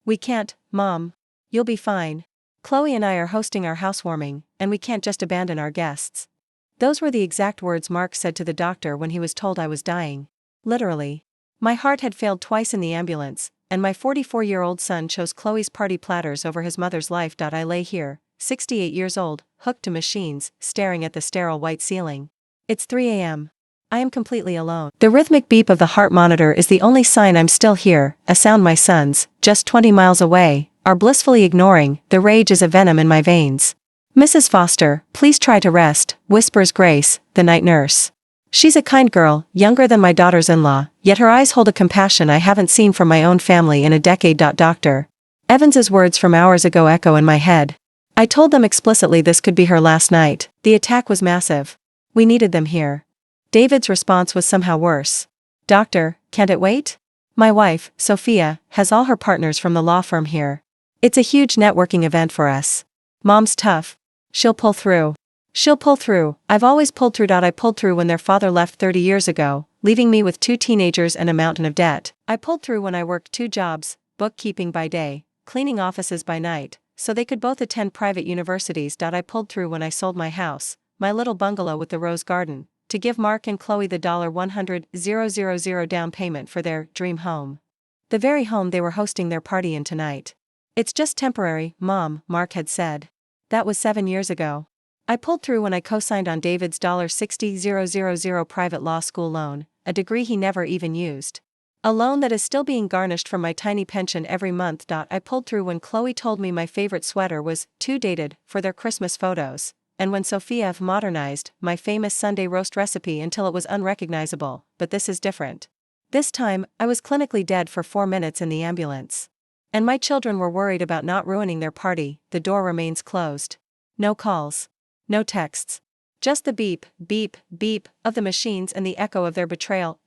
We can't, Mom. You'll be fine. Chloe and I are hosting our housewarming, and we can't just abandon our guests. Those were the exact words Mark said to the doctor when he was told I was dying. Literally. My heart had failed twice in the ambulance, and my 44-year-old son chose Chloe's party platters over his mother's life. I lay here, 68 years old, hooked to machines, staring at the sterile white ceiling. It's 3 a.m. I am completely alone. The rhythmic beep of the heart monitor is the only sign I'm still here, a sound my sons, just 20 miles away, are blissfully ignoring. The rage is a venom in my veins. Mrs. Foster, please try to rest, whispers Grace, the night nurse. She's a kind girl, younger than my daughters-in-law, yet her eyes hold a compassion I haven't seen from my own family in a decade. Doctor Evans's words from hours ago echo in my head. I told them explicitly this could be her last night. The attack was massive. We needed them here. David's response was somehow worse. Doctor, can't it wait? My wife, Sophia, has all her partners from the law firm here. It's a huge networking event for us. Mom's tough. She'll pull through. She'll pull through. I've always pulled through. I pulled through when their father left 30 years ago, leaving me with 2 teenagers and a mountain of debt. I pulled through when I worked 2 jobs, bookkeeping by day, cleaning offices by night, so they could both attend private universities. I pulled through when I sold my house, my little bungalow with the rose garden, to give Mark and Chloe the $100,000 down payment for their dream home. The very home they were hosting their party in tonight. It's just temporary, Mom, Mark had said. That was 7 years ago. I pulled through when I co-signed on David's $60,000 private law school loan, a degree he never even used. A loan that is still being garnished from my tiny pension every month. I pulled through when Chloe told me my favorite sweater was too dated for their Christmas photos, and when Sophia modernized my famous Sunday roast recipe until it was unrecognizable. But this is different. This time, I was clinically dead for 4 minutes in the ambulance. And my children were worried about not ruining their party. The door remains closed. No calls. No texts. Just the beep, beep, beep of the machines and the echo of their betrayal.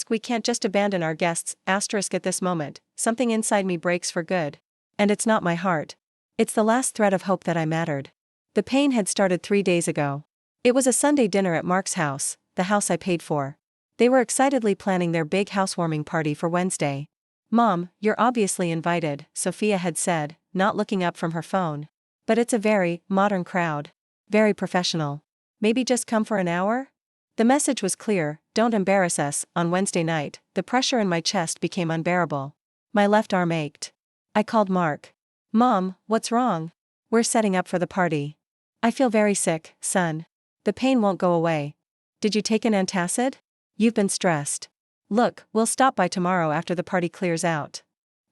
We can't just abandon our guests. At this moment, something inside me breaks for good. And it's not my heart. It's the last thread of hope that I mattered. The pain had started 3 days ago. It was a Sunday dinner at Mark's house, the house I paid for. They were excitedly planning their big housewarming party for Wednesday. Mom, you're obviously invited, Sophia had said, not looking up from her phone. But it's a very modern crowd. Very professional. Maybe just come for an hour? The message was clear, don't embarrass us. On Wednesday night, the pressure in my chest became unbearable. My left arm ached. I called Mark. Mom, what's wrong? We're setting up for the party. I feel very sick, son. The pain won't go away. Did you take an antacid? You've been stressed. Look, we'll stop by tomorrow after the party clears out.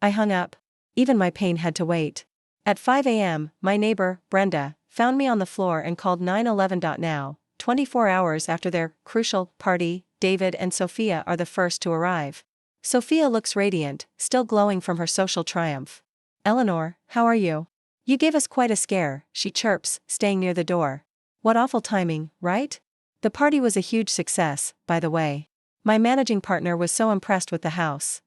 I hung up. Even my pain had to wait. At 5 a.m., my neighbor, Brenda, found me on the floor and called 911. Now, 24 hours after their crucial party, David and Sophia are the first to arrive. Sophia looks radiant, still glowing from her social triumph. Eleanor, how are you? You gave us quite a scare, she chirps, staying near the door. What awful timing, right? The party was a huge success, by the way. My managing partner was so impressed with the house.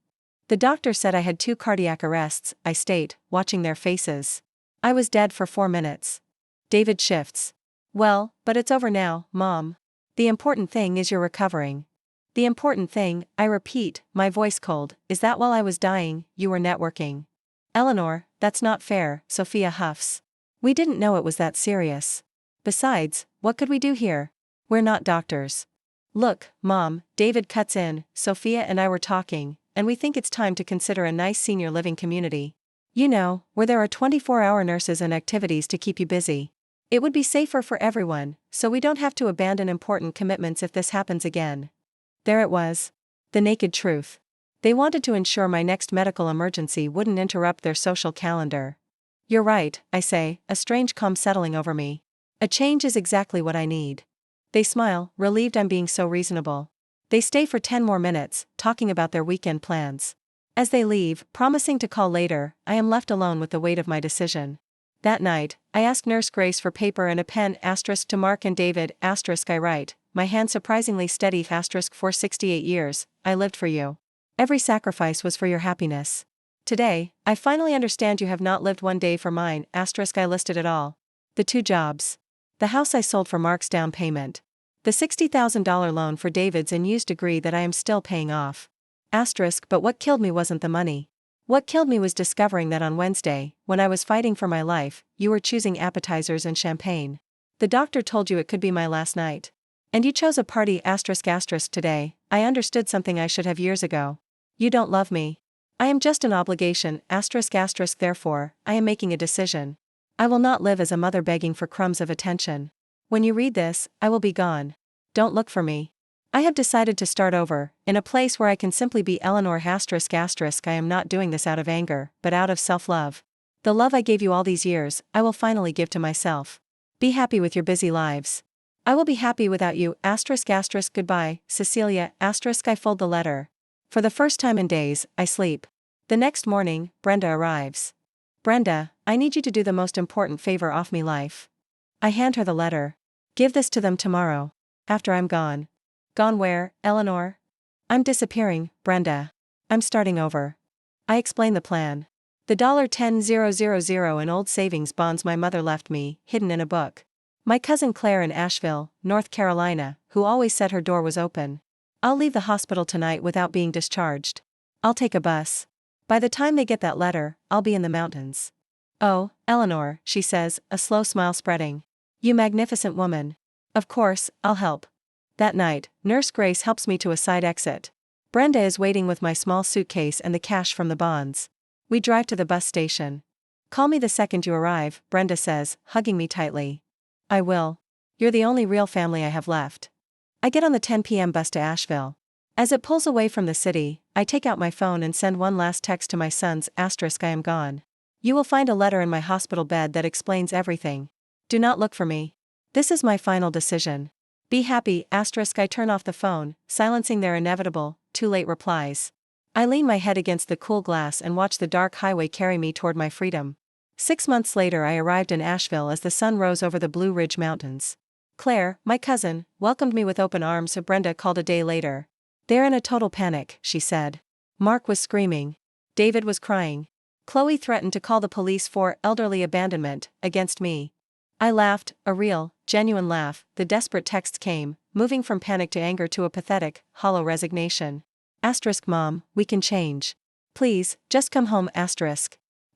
The doctor said I had 2 cardiac arrests, I state, watching their faces. I was dead for 4 minutes. David shifts. Well, but it's over now, Mom. The important thing is you're recovering. The important thing, I repeat, my voice cold, is that while I was dying, you were networking. Eleanor, that's not fair, Sophia huffs. We didn't know it was that serious. Besides, what could we do here? We're not doctors. Look, Mom, David cuts in, Sophia and I were talking, and we think it's time to consider a nice senior living community. You know, where there are 24-hour nurses and activities to keep you busy. It would be safer for everyone, so we don't have to abandon important commitments if this happens again. There it was. The naked truth. They wanted to ensure my next medical emergency wouldn't interrupt their social calendar. You're right, I say, a strange calm settling over me. A change is exactly what I need. They smile, relieved I'm being so reasonable. They stay for 10 more minutes, talking about their weekend plans. As they leave, promising to call later, I am left alone with the weight of my decision. That night, I ask Nurse Grace for paper and a pen to Mark and David I write, my hand surprisingly steady for 68 years, I lived for you. Every sacrifice was for your happiness. Today, I finally understand you have not lived one day for mine, I listed it all. The 2 jobs. The house I sold for Mark's down payment. The $60,000 loan for David's unused degree that I am still paying off. But what killed me wasn't the money. What killed me was discovering that on Wednesday, when I was fighting for my life, you were choosing appetizers and champagne. The doctor told you it could be my last night. And you chose a party *** today. I understood something I should have years ago. You don't love me. I am just an obligation ***, therefore, I am making a decision. I will not live as a mother begging for crumbs of attention. When you read this, I will be gone. Don't look for me. I have decided to start over, in a place where I can simply be Eleanor ***. I am not doing this out of anger, but out of self-love. The love I gave you all these years, I will finally give to myself. Be happy with your busy lives. I will be happy without you ***. Goodbye, Cecilia ***. I fold the letter. For the first time in days, I sleep. The next morning, Brenda arrives. Brenda, I need you to do the most important favor off me life. I hand her the letter. Give this to them tomorrow. After I'm gone. Gone where, Eleanor? I'm disappearing, Brenda. I'm starting over. I explain the plan. The $10,000 in old savings bonds my mother left me, hidden in a book. My cousin Claire in Asheville, North Carolina, who always said her door was open. I'll leave the hospital tonight without being discharged. I'll take a bus. By the time they get that letter, I'll be in the mountains. Oh, Eleanor, she says, a slow smile spreading. You magnificent woman. Of course, I'll help. That night, Nurse Grace helps me to a side exit. Brenda is waiting with my small suitcase and the cash from the bonds. We drive to the bus station. Call me the second you arrive, Brenda says, hugging me tightly. I will. You're the only real family I have left. I get on the 10 p.m. bus to Asheville. As it pulls away from the city, I take out my phone and send one last text to my sons *** I am gone. You will find a letter in my hospital bed that explains everything. Do not look for me. This is my final decision. Be happy ***. I turn off the phone, silencing their inevitable, too late replies. I lean my head against the cool glass and watch the dark highway carry me toward my freedom. 6 months later I arrived in Asheville as the sun rose over the Blue Ridge Mountains. Claire, my cousin, welcomed me with open arms. Brenda called a day later. They're in a total panic, she said. Mark was screaming. David was crying. Chloe threatened to call the police for elderly abandonment against me. I laughed, a real, genuine laugh. The desperate texts came, moving from panic to anger to a pathetic, hollow resignation. Mom, we can change. Please, just come home ***.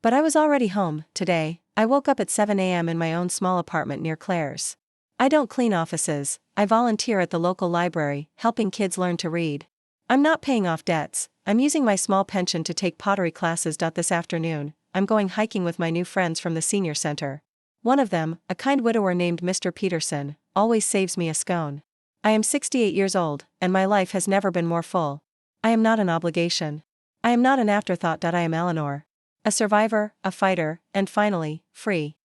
But I was already home, today. I woke up at 7 a.m. in my own small apartment near Claire's. I don't clean offices, I volunteer at the local library, helping kids learn to read. I'm not paying off debts, I'm using my small pension to take pottery classes. This afternoon, I'm going hiking with my new friends from the senior center. One of them, a kind widower named Mr. Peterson, always saves me a scone. I am 68 years old, and my life has never been more full. I am not an obligation. I am not an afterthought. I am Eleanor. A survivor, a fighter, and finally, free.